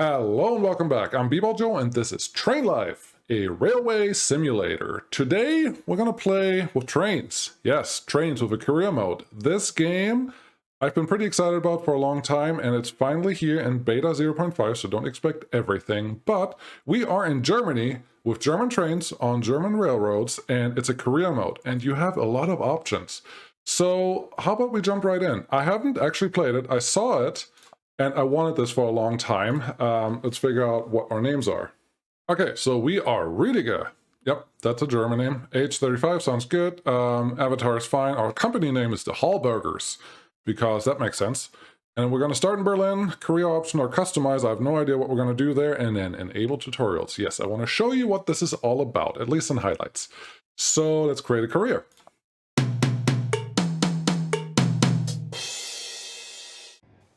Hello and welcome back. I'm B-Ball Joe and this is Train Life, a railway simulator. Today we're going to play with trains. Yes, trains with a career mode. This game I've been pretty excited about for a long time and it's finally here in beta 0.5, so don't expect everything. But we are in Germany with German trains on German railroads and it's a career mode and you have a lot of options. So how about we jump right in? I haven't actually played it. I saw it. And I wanted this for a long time. Let's figure out what our names are. Okay, so we are Rüdiger. Yep, that's a German name. Age 35 sounds good. Avatar is fine. Our company name is the Hallburgers, because that makes sense. And we're going to start in Berlin. Career option or customize. I have no idea what we're going to do there. And then enable tutorials. Yes, I want to show you what this is all about, at least in highlights. So let's create a career.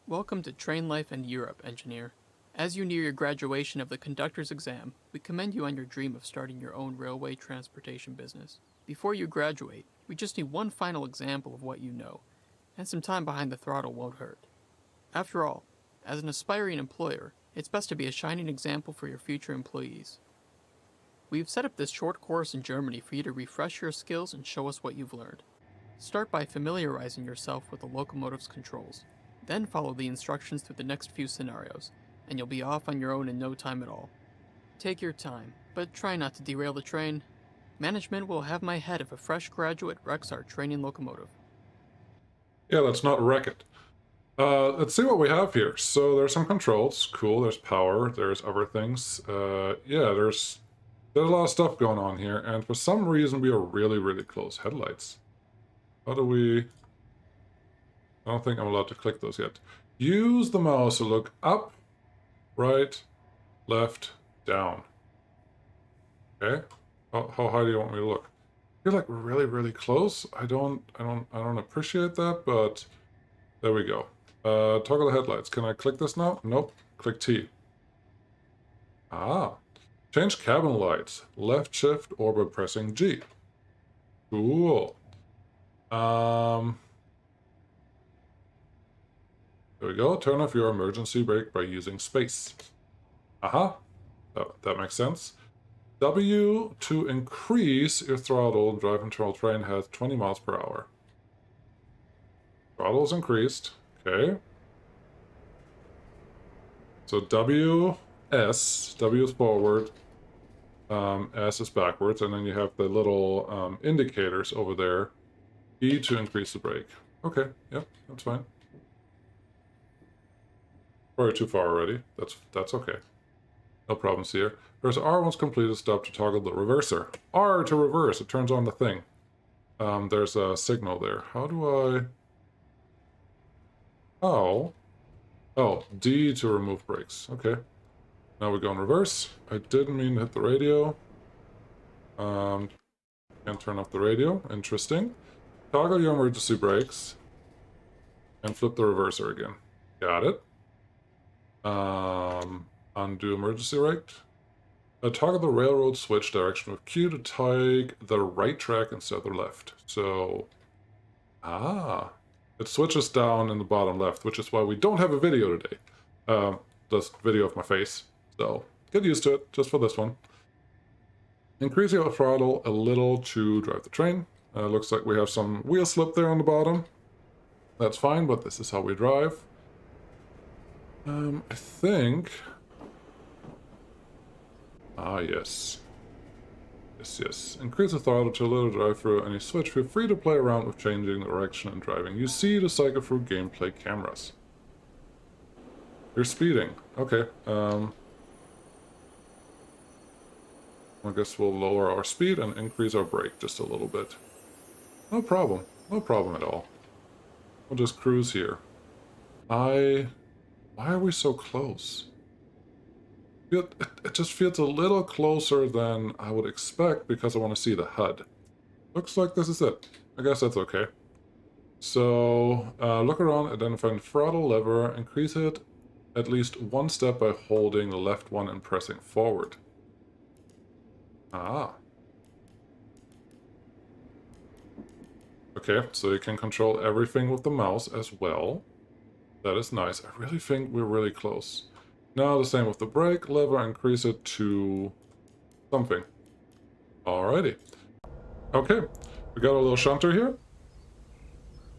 Welcome to Train Life and Europe, engineer. As you near your graduation of the conductor's exam, we commend you on your dream of starting your own railway transportation business. Before you graduate, we just need one final example of what you know, and some time behind the throttle won't hurt. After all, as an aspiring employer, it's best to be a shining example for your future employees. We've set up this short course in Germany for you to refresh your skills and show us what you've learned. Start by familiarizing yourself with the locomotive's controls. Then follow the instructions through the next few scenarios, and you'll be off on your own in no time at all. Take your time, but try not to derail the train. Management will have my head if a fresh graduate wrecks our training locomotive. Yeah, let's not wreck it. Let's see what we have here. So there's some controls. Cool, there's power, there's other things. Yeah, there's a lot of stuff going on here, and for some reason we are really close. Headlights. How do we... I don't think I'm allowed to click those yet. Use the mouse to look up, right, left, down. Okay. How high do you want me to look? You're like really close. I don't appreciate that, but there we go. Toggle the headlights. Can I click this now? Nope. Click T. Ah. Change cabin lights. Left shift or by pressing G. Cool. There we go. Turn off your emergency brake by using space. Aha. That makes sense. W to increase your throttle. Drive control train has 20 miles per hour. Throttle's increased. Okay. So W, S. W is forward. S is backwards. And then you have the little indicators over there. E to increase the brake. Okay. Yep. That's fine. Probably too far already. That's okay. No problems here. There's R once completed, stop to toggle the reverser. R to reverse, it turns on the thing. There's a signal there. How do I... Oh, D to remove brakes. Okay. Now we go in reverse. I didn't mean to hit the radio. Can't turn off the radio. Interesting. Toggle your emergency brakes. And flip the reverser again. Got it. Undo emergency brake. Toggle the railroad switch direction with Q to take the right track instead of the left. So, it switches down in the bottom left, which is why we don't have a video today. Just video of my face. So, get used to it, just for this one. Increase your throttle a little to drive the train. Looks like we have some wheel slip there on the bottom. That's fine, but this is how we drive. I think... yes. Yes. Increase the throttle to a little drive through and you switch. Feel free to play around with changing the direction and driving. You see to cycle through gameplay cameras. You're speeding. Okay. I guess we'll lower our speed and increase our brake just a little bit. No problem. No problem at all. We'll just cruise here. Why are we so close? It just feels a little closer than I would expect because I want to see the HUD. Looks like this is it. I guess that's okay. So, look around, identify the throttle lever, increase it at least one step by holding the left one and pressing forward. Okay, so you can control everything with the mouse as well. That is nice. I really think we're really close. Now the same with the brake lever, increase it to something. Alrighty. Okay, we got a little shunter here.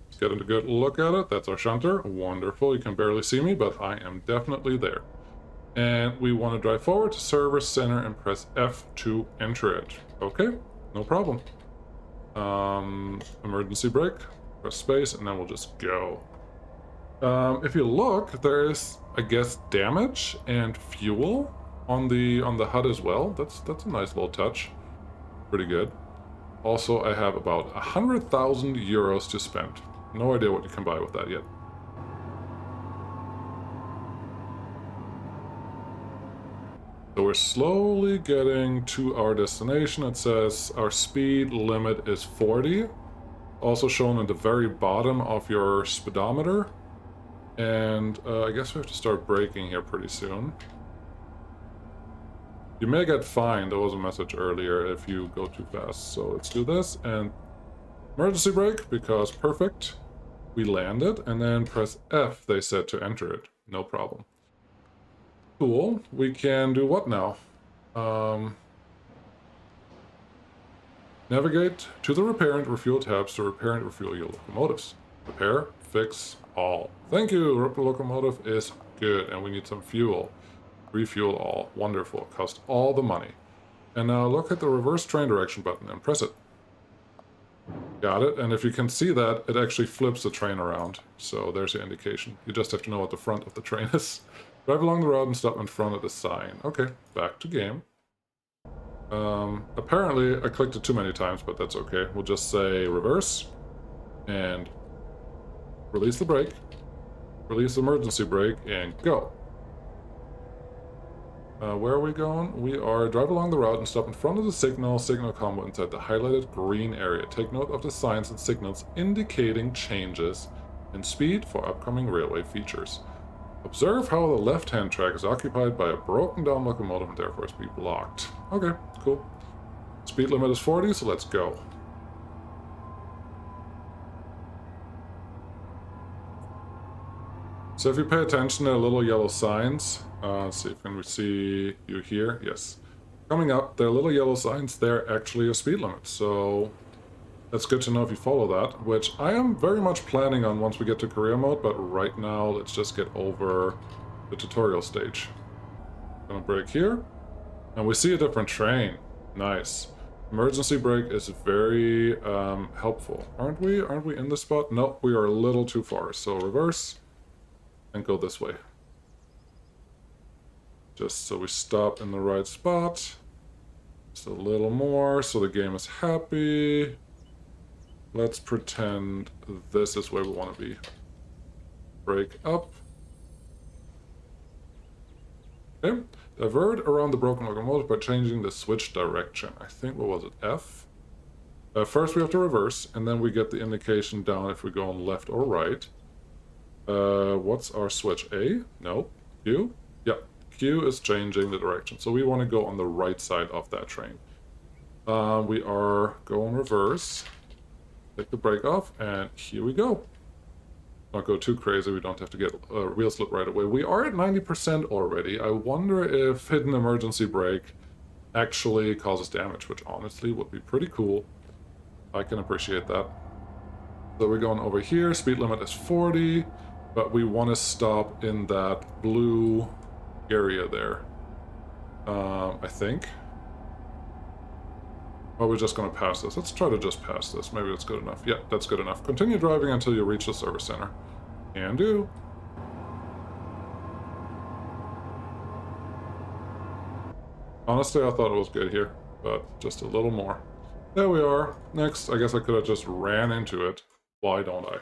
Let's get a good look at it. That's our shunter. Wonderful. You can barely see me, but I am definitely there. And we want to drive forward to service center and press F to enter it. Okay, no problem. Emergency brake, press space, and then we'll just go. If you look, there is, I guess, damage and fuel on the HUD as well. That's a nice little touch. Pretty good. Also, I have about 100,000 euros to spend. No idea what you can buy with that yet. So we're slowly getting to our destination. It says our speed limit is 40. Also shown at the very bottom of your speedometer. And I guess we have to start braking here pretty soon. You may get fined, there was a message earlier, if you go too fast. So let's do this, and emergency brake, because perfect. We landed, and then press F, they said, to enter it. No problem. Cool. We can do what now? Navigate to the repair and refuel tabs to repair and refuel your locomotives. Repair, fix, all. Thank you, locomotive is good, and we need some fuel. Refuel all. Wonderful. Cost all the money. And now look at the reverse train direction button and press it. Got it. And if you can see that, it actually flips the train around. So there's your indication. You just have to know what the front of the train is. Drive along the road and stop in front of the sign. Okay, back to game. Apparently I clicked it too many times, but that's okay. We'll just say reverse and release the brake, release the emergency brake, and go. Where are we going? We are drive along the route and stop in front of the signal combo inside the highlighted green area. Take note of the signs and signals indicating changes in speed for upcoming railway features. Observe how the left-hand track is occupied by a broken down locomotive and therefore is being blocked. Okay, cool. Speed limit is 40, so let's go. So if you pay attention to the little yellow signs, let's see if we can see you here. Yes. Coming up, there are little yellow signs. They're actually a speed limit. So that's good to know if you follow that, which I am very much planning on once we get to career mode. But right now, let's just get over the tutorial stage. Gonna brake here. And we see a different train. Nice. Emergency brake is very helpful. Aren't we? Aren't we in the spot? Nope, we are a little too far. So reverse. And go this way. Just so we stop in the right spot. Just a little more so the game is happy. Let's pretend this is where we want to be. Brake up. Okay. Divert around the broken locomotive by changing the switch direction. I think, what was it, F? First we have to reverse, and then we get the indication down if we go on left or right. What's our switch? A? No. Q? Yeah. Q is changing the direction. So we want to go on the right side of that train. We are going reverse. Take the brake off, and here we go. Not go too crazy. We don't have to get a wheel slip right away. We are at 90% already. I wonder if hidden emergency brake actually causes damage, which honestly would be pretty cool. I can appreciate that. So we're going over here. Speed limit is 40. But we want to stop in that blue area there. I think. Or we're just going to pass this. Let's try to just pass this. Maybe that's good enough. Yeah, that's good enough. Continue driving until you reach the service center. Can do. Honestly, I thought it was good here, but just a little more. There we are. Next, I guess I could have just ran into it. Why don't I?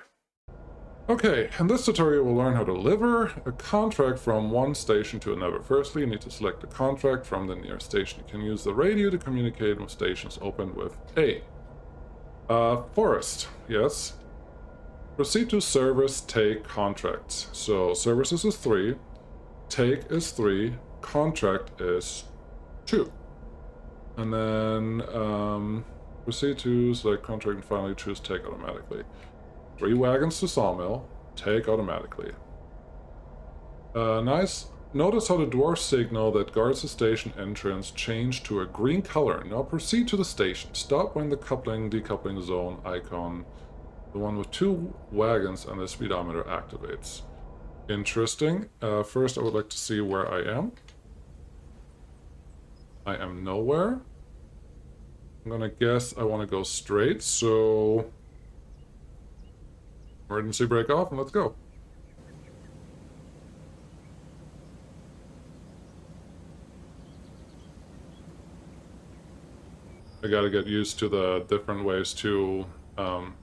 Okay, in this tutorial we'll learn how to deliver a contract from one station to another. Firstly, you need to select a contract from the nearest station. You can use the radio to communicate with stations opened with A. Forest, yes. Proceed to service, take, contracts. So services is 3, take is 3, contract is 2. And then proceed to select contract and finally choose take automatically. 3 wagons to sawmill, take automatically. Nice. Notice how the dwarf signal that guards the station entrance changed to a green color. Now proceed to the station. Stop when the decoupling zone icon, the one with 2 wagons and the speedometer, activates. Interesting. First, I would like to see where I am. I am nowhere. I'm gonna guess I want to go straight, so emergency brake off and let's go. I gotta get used to the different ways to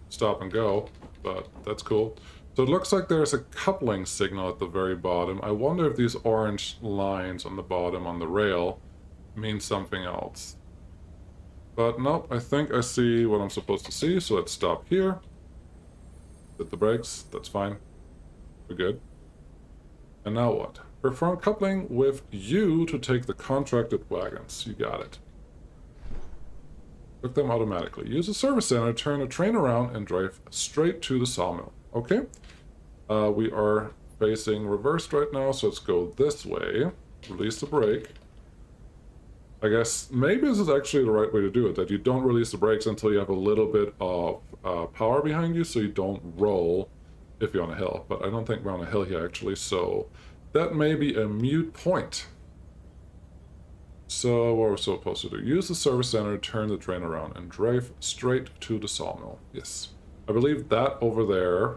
stop and go, but that's cool. So it looks like there's a coupling signal at the very bottom. I wonder if these orange lines on the bottom on the rail mean something else. But nope, I think I see what I'm supposed to see, so let's stop here. Hit the brakes, that's fine. We're good. And now what? Perform coupling with U to take the contracted wagons. You got it. Hook them automatically. Use the service center, turn the train around, and drive straight to the sawmill. Okay. We are facing reversed right now, so let's go this way. Release the brake. I guess maybe this is actually the right way to do it, that you don't release the brakes until you have a little bit of power behind you, so you don't roll if you're on a hill. But I don't think we're on a hill here, actually, so that may be a moot point. So what we're supposed to do? Use the service center, turn the train around, and drive straight to the sawmill. Yes. I believe that over there,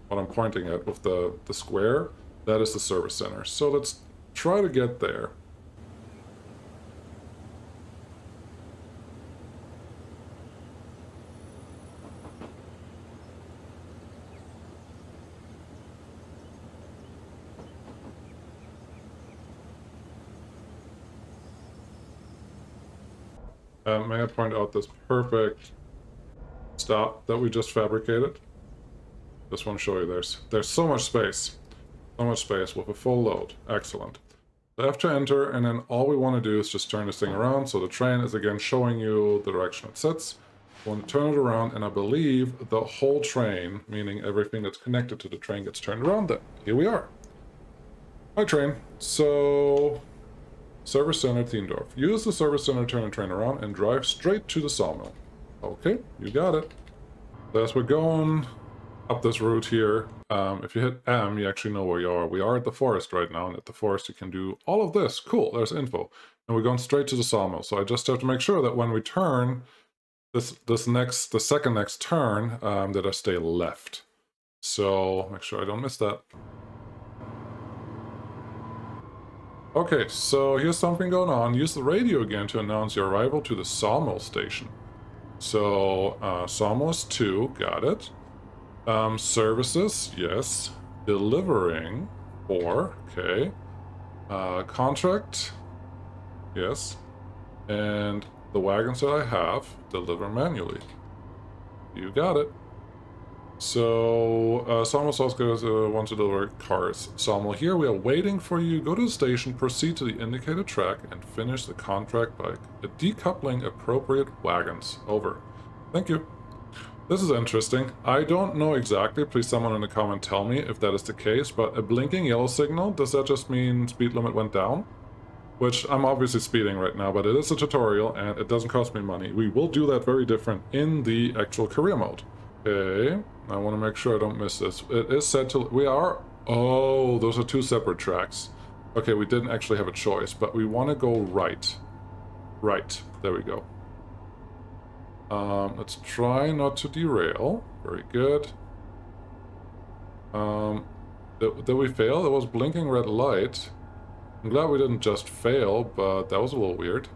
what I'm pointing at with the square, that is the service center. So let's try to get there. May I point out this perfect stop that we just fabricated? Just want to show you there's so much space. So much space with a full load. Excellent. So F to enter, and then all we want to do is just turn this thing around. So the train is again showing you the direction it sits. We want to turn it around, and I believe the whole train, meaning everything that's connected to the train, gets turned around then. Here we are. Hi, train. So service center, Thiendorf. Use the service center, turn the train around, and drive straight to the sawmill. Okay, you got it. So as we're going up this route here, if you hit M, you actually know where you are. We are at the forest right now, and at the forest you can do all of this. Cool, there's info. And we're going straight to the sawmill. So I just have to make sure that when we turn the second next turn, that I stay left. So make sure I don't miss that. Okay, so here's something going on. Use the radio again to announce your arrival to the sawmill station. So, sawmill is 2, got it. Services, yes. Delivering, 4, okay. Contract, yes. And the wagons that I have, deliver manually. You got it. So, Sawmill also wants to deliver cars. Sawmill, here we are waiting for you. Go to the station, proceed to the indicated track, and finish the contract by decoupling appropriate wagons. Over. Thank you. This is interesting. I don't know exactly. Please someone in the comment tell me if that is the case, but a blinking yellow signal, does that just mean speed limit went down? Which I'm obviously speeding right now, but it is a tutorial and it doesn't cost me money. We will do that very different in the actual career mode. Okay, I want to make sure I don't miss this. It is set to... We are... Oh, those are 2 separate tracks. Okay, we didn't actually have a choice, but we want to go right. Right, there we go. Let's try not to derail. Very good. Did we fail? There was blinking red light. I'm glad we didn't just fail, but that was a little weird.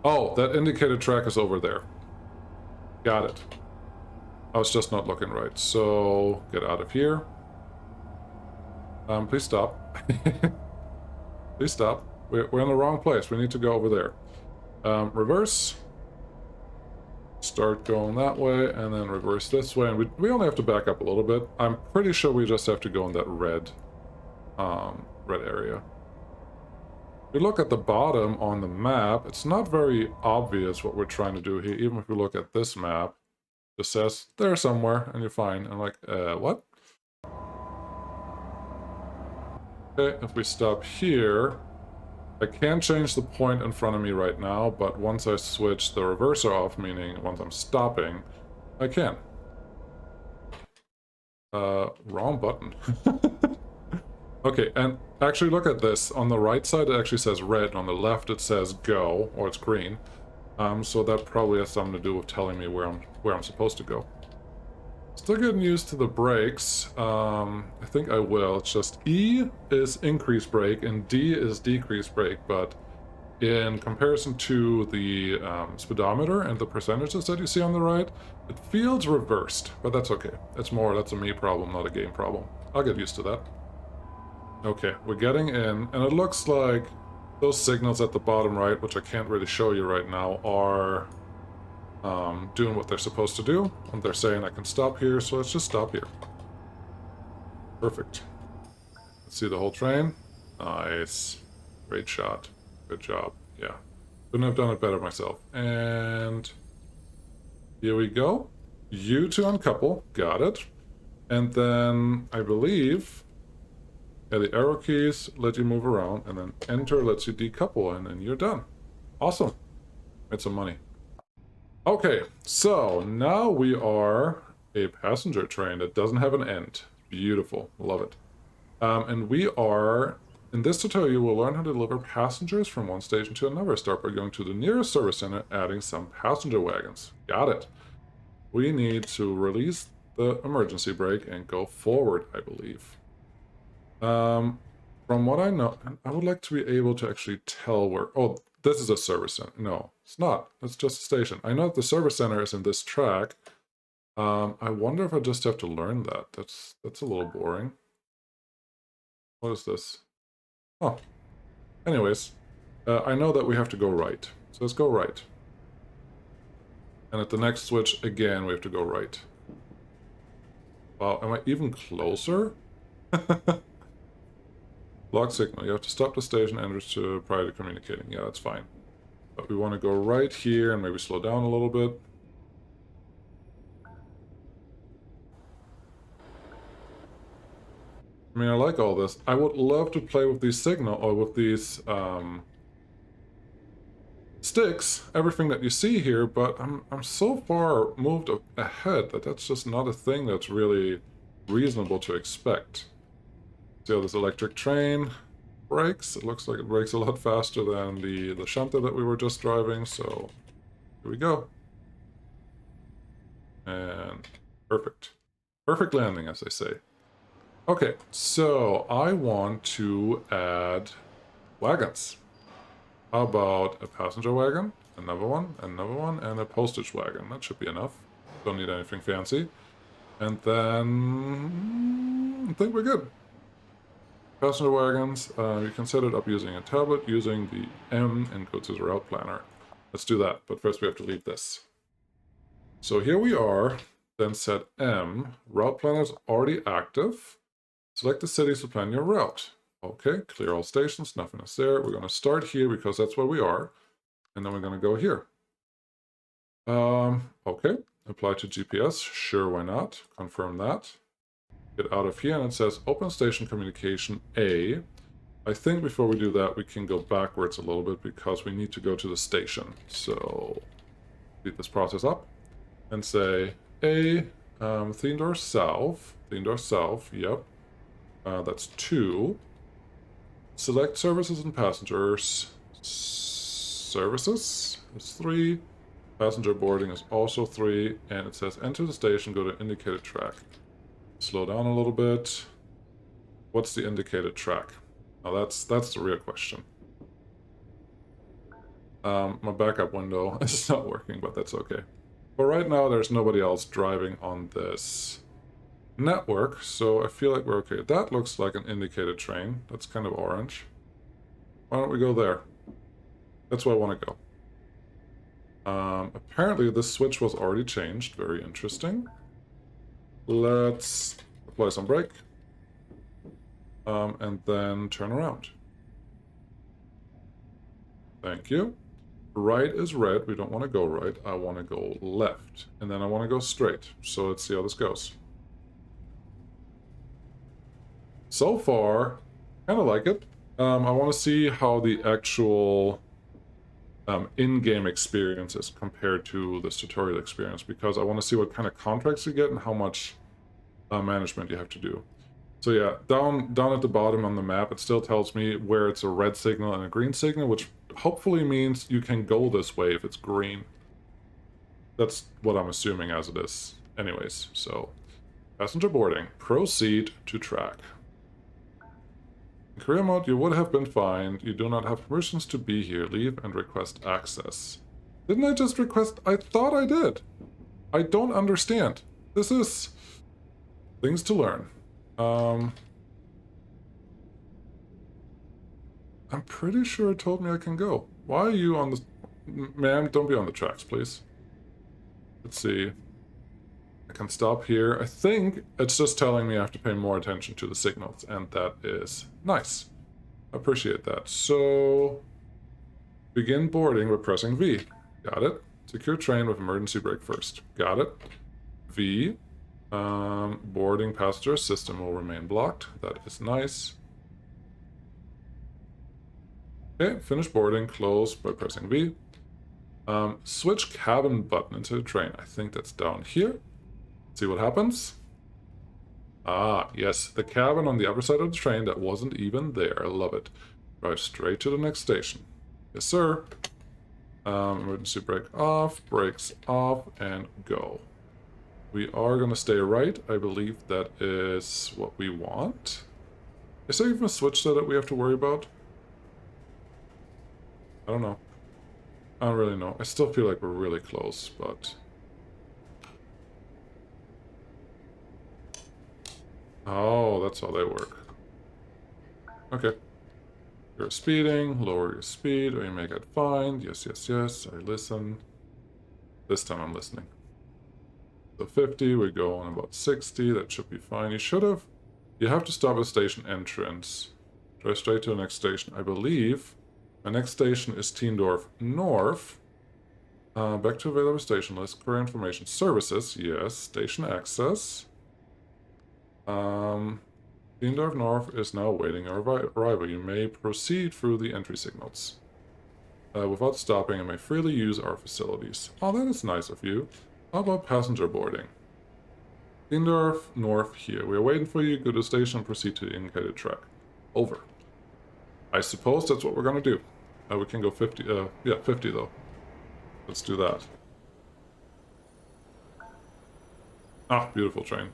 Oh, that indicated track is over there. Got it. I was just not looking right. So, get out of here. Please stop. Please stop. We're in the wrong place. We need to go over there. Reverse. Start going that way, and then reverse this way. And we only have to back up a little bit. I'm pretty sure we just have to go in that red area. If you look at the bottom on the map, it's not very obvious what we're trying to do here. Even if you look at this map, it says there somewhere, and you're fine. I'm like, what? Okay, if we stop here, I can't change the point in front of me right now, but once I switch the reverser off, meaning once I'm stopping, I can. Wrong button. Okay, and actually look at this. On the right side it actually says red, and on the left it says go, or it's green. So that probably has something to do with telling me where I'm supposed to go. Still getting used to the brakes. I think I will. It's just E is increase brake and D is decrease brake, but in comparison to the speedometer and the percentages that you see on the right, it feels reversed, but that's okay. That's a me problem, not a game problem. I'll get used to that. Okay, we're getting in, and it looks like those signals at the bottom right, which I can't really show you right now, are doing what they're supposed to do. And they're saying I can stop here, so let's just stop here. Perfect. Let's see the whole train. Nice. Great shot. Good job. Yeah. Couldn't have done it better myself. And here we go. U to uncouple. Got it. And then I believe, yeah, the arrow keys let you move around, and then enter lets you decouple, and then you're done. Awesome. Made some money. Okay, so now we are a passenger train that doesn't have an end. Beautiful. Love it. And we are, in this tutorial, we'll learn how to deliver passengers from one station to another. Start by going to the nearest service center, adding some passenger wagons. Got it. We need to release the emergency brake and go forward, I believe. From what I know, I would like to be able to actually tell where... Oh, this is a service center. No, it's not. It's just a station. I know that the service center is in this track. I wonder if I just have to learn that. That's a little boring. What is this? Oh. Anyways, I know that we have to go right. So let's go right. And at the next switch, again, we have to go right. Wow, am I even closer? Block signal. You have to stop the station enters prior to communicating. Yeah, that's fine. But we want to go right here and maybe slow down a little bit. I mean, I like all this. I would love to play with these signal, or with these sticks, everything that you see here, but I'm so far moved ahead that that's just not a thing that's really reasonable to expect. See how this electric train brakes? It looks like it brakes a lot faster than the shunter that we were just driving, so here we go. And perfect. Perfect landing, as they say. Okay, so I want to add wagons. How about a passenger wagon, another one, and a postage wagon? That should be enough. Don't need anything fancy. And then I think we're good. Passenger wagons, you can set it up using a tablet, using the M and go to the route planner. Let's do that, but first we have to leave this. So here we are, then set M. Route planner is already active. Select the cities to plan your route. Okay, clear all stations, nothing is there. We're going to start here because that's where we are. And then we're going to go here. Okay, apply to GPS. Sure, why not? Confirm that. Get out of here, and it says open station communication A. I think before we do that, we can go backwards a little bit because we need to go to the station. So, speed this process up and say A, Theodore South, yep. That's 2. Select services and passengers. Services is 3. Passenger boarding is also 3. And it says enter the station, go to indicated track. Slow down a little bit. What's the indicated track? Now that's the real question. My backup window is not working, but that's okay. But right now there's nobody else driving on this network, so I feel like we're okay. That looks like an indicated train. That's kind of orange. Why don't we go there? That's where I want to go. Apparently this switch was already changed. Very interesting. Let's apply some brake. And then turn around. Thank you. Right is red. We don't want to go right. I want to go left. And then I want to go straight. So let's see how this goes. So far, Kind of like it. I want to see how the actual in-game experience is compared to this tutorial experience, because I want to see what kind of contracts you get and how much management you have to do. So yeah, down at the bottom on the map, it still tells me where it's a red signal and a green signal, which hopefully means you can go this way if it's green. That's what I'm assuming as it is. Anyways, so passenger boarding. Proceed to track. In career mode, you would have been fined. You do not have permissions to be here. Leave and request access. Didn't I just request? I thought I did. I don't understand. This is things to learn. I'm pretty sure it told me I can go. Why are you on the... Ma'am, don't be on the tracks, please. Let's see. I can stop here. I think it's just telling me I have to pay more attention to the signals, and that is nice. I appreciate that. So, begin boarding by pressing V. Got it. Secure train with emergency brake first. Got it. V. Boarding passenger system will remain blocked. That is nice. Okay, finish boarding. Close by pressing V. Switch cabin button into the train. I think that's down here. See what happens. Ah, yes, the cabin on the upper side of the train that wasn't even there. I love it. Drive straight to the next station. Yes, sir. Emergency brake off, brakes off, and go. We are going to stay right. I believe that is what we want. Is there even a switch that we have to worry about? I don't know. I don't really know. I still feel like we're really close, but... Oh, that's how they work. Okay. You're speeding, lower your speed, or you may get fined. Yes, yes, yes, I listen. This time I'm listening. So 50, we go on about 60, that should be fine. You have to stop at station entrance. Drive straight to the next station. I believe my next station is Tiendorf North. Back to available station list, career information services, yes, station access. Tiendorf North is now awaiting your arrival. You may proceed through the entry signals. Without stopping, you may freely use our facilities. Oh, that is nice of you. How about passenger boarding? Tiendorf North here. We are waiting for you. Go to the station and proceed to the indicated track. Over. I suppose that's what we're gonna do. We can go 50, yeah, 50 though. Let's do that. Ah, beautiful train.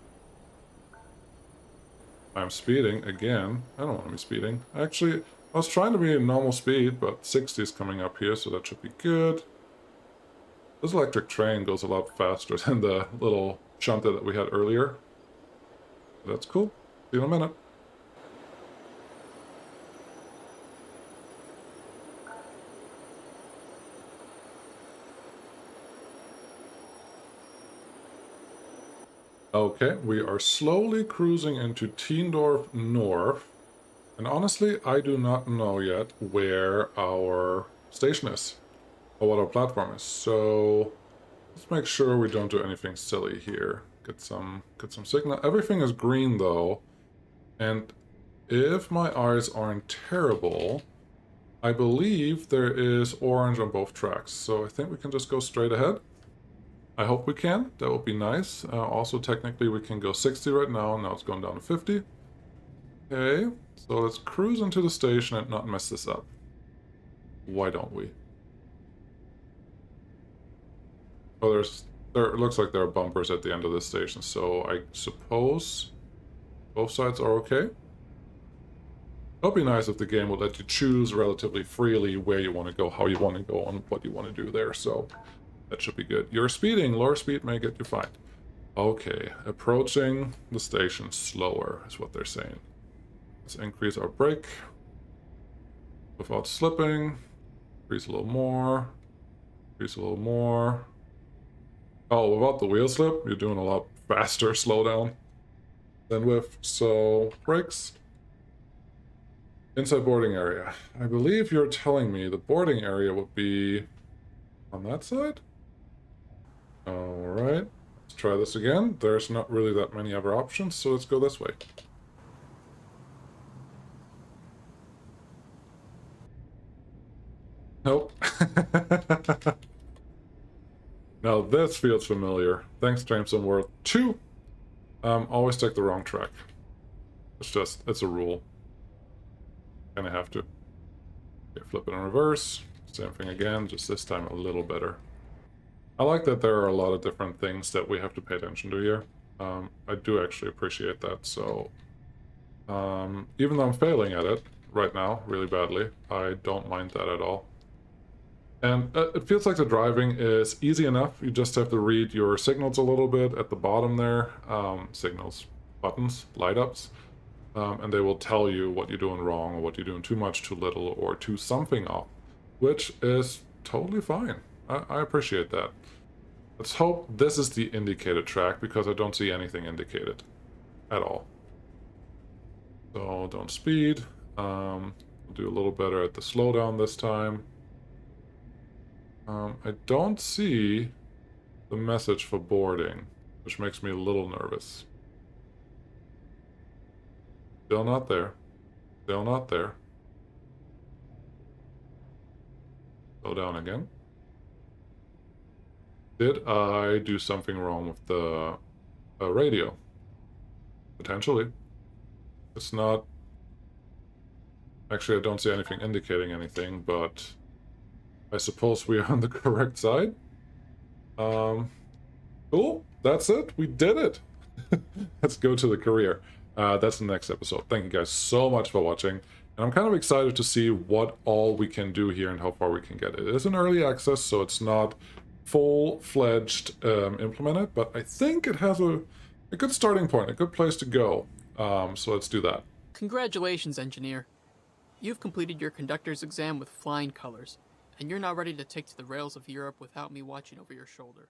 I'm speeding again. I don't want to be speeding. Actually, I was trying to be at normal speed, but 60 is coming up here, so that should be good. This electric train goes a lot faster than the little shunter that we had earlier. That's cool. See you in a minute. Okay, we are slowly cruising into Tiendorf North. And honestly, I do not know yet where our station is, or what our platform is. So let's make sure we don't do anything silly here. Get some signal. Everything is green though, and if my eyes aren't terrible, I believe there is orange on both tracks. So I think we can just go straight ahead. I hope we can. That would be nice. Also, technically, we can go 60 right now. Now it's going down to 50. Okay, so let's cruise into the station and not mess this up. Why don't we? Oh, it looks like there are bumpers at the end of this station, so I suppose both sides are okay. It'll be nice if the game would let you choose relatively freely where you want to go, how you want to go, and what you want to do there, so that should be good. You're speeding. Lower speed may get you fined. Okay, approaching the station slower is what they're saying. Let's increase our brake without slipping. Increase a little more. Increase a little more. Oh, without the wheel slip, you're doing a lot faster slowdown than with. So, brakes. Inside boarding area. I believe you're telling me the boarding area would be on that side? Alright, let's try this again. There's not really that many other options, so let's go this way. Nope. Now this feels familiar. Thanks, Jameson World 2. Always take the wrong track. It's a rule. Kinda have to. Okay, flip it in reverse. Same thing again, just this time a little better. I like that there are a lot of different things that we have to pay attention to here. I do actually appreciate that, so... even though I'm failing at it right now, really badly, I don't mind that at all. And it feels like the driving is easy enough. You just have to read your signals a little bit at the bottom there. Signals, buttons, light-ups. And they will tell you what you're doing wrong, or what you're doing too much, too little, or too something off. Which is totally fine. I appreciate that. Let's hope this is the indicated track, because I don't see anything indicated at all. So don't speed. We'll do a little better at the slowdown this time. I don't see the message for boarding, which makes me a little nervous. Still not there. Still not there. Slow down again. Did I do something wrong with the radio? Potentially. It's not... Actually, I don't see anything indicating anything, but... I suppose we are on the correct side. Cool. That's it. We did it. Let's go to the career. That's the next episode. Thank you guys so much for watching. And I'm kind of excited to see what all we can do here and how far we can get. It is an early access, so it's not full-fledged implemented, but I think it has a good starting point, a good place to go. So let's do that. Congratulations, engineer. You've completed your conductor's exam with flying colors, and you're now ready to take to the rails of Europe without me watching over your shoulder.